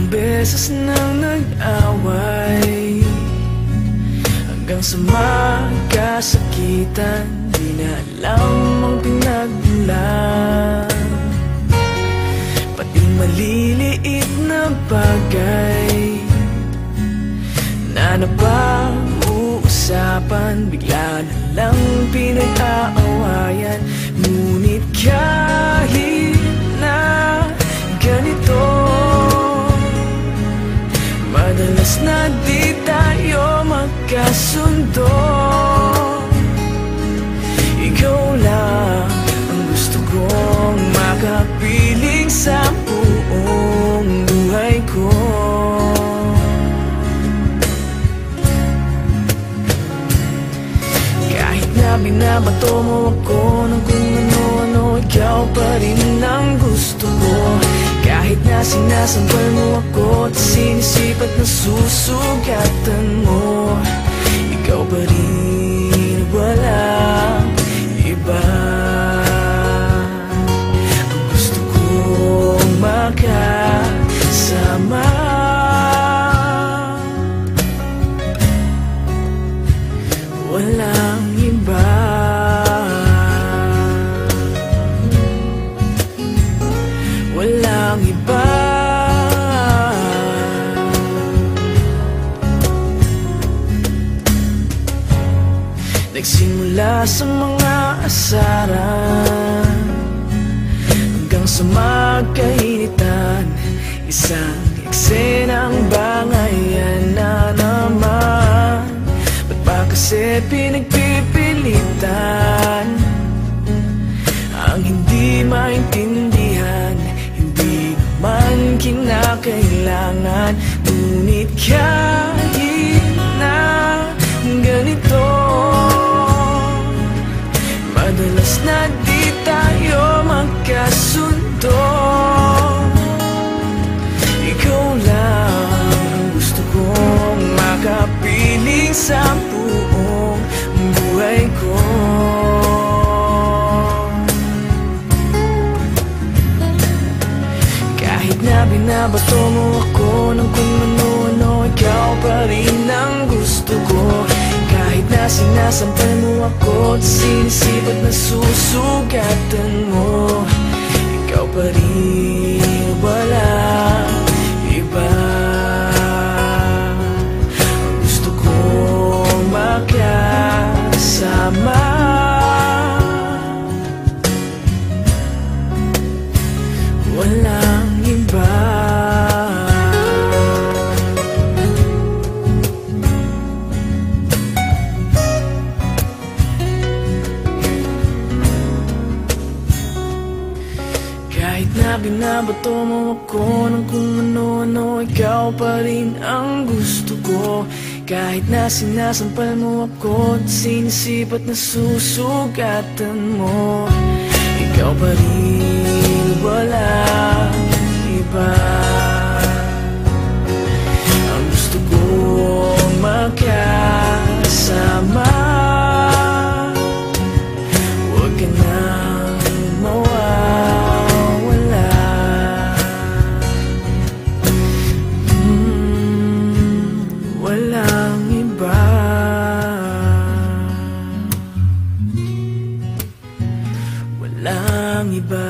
beses nang nag-away, hanggang sa magkasakitan, di na alam ang pinagmulan. Pati maliliit na bagay na napag-uusapan, bigla na lang pinag-aawayan. Ngunit kahit na ganito, madalas na di tayo magkasundo. Ikaw lang ang gusto kong makapiling sa buong buhay ko. Kahit na binabato mo ako ng kung ano-ano, ikaw pa rin ang gusto ko. Kahit na sinasampal mo ako at sinisipat na susugatan mo, ikaw pa rin, walang iba. Ang gusto kong makasama, walang iba. Walang iba. Nagsimula sa mga asaran, hanggang sa magkainitan, isang eksenang bangayan na naman. Ba't ba kasi pinagpipilitan ang hindi maintindihan? Hindi naman kinakailangan. Ngunit kahit na ganito, madalas na di tayo magkasundo. Ikaw lang ang gusto kong makapiling sa buong buhay ko. Kahit na binabato mo ako ng kung ano-ano, ikaw pa rin ang gusto ko. Kahit na sinasampal mo ako at sinisipat na susugatan mo, ikaw pa rin, walang iba. Ang gusto kong makasama, walang iba. Kahit na binabato mo ako ng kung ano-ano, ikaw pa rin ang gusto ko. Kahit na sinasampal mo ako at sinisipat na susugatan mo, ikaw pa rin, walang iba. Ang gusto kong makasama, huwag ka nang mawawala. Walang iba. Walang iba.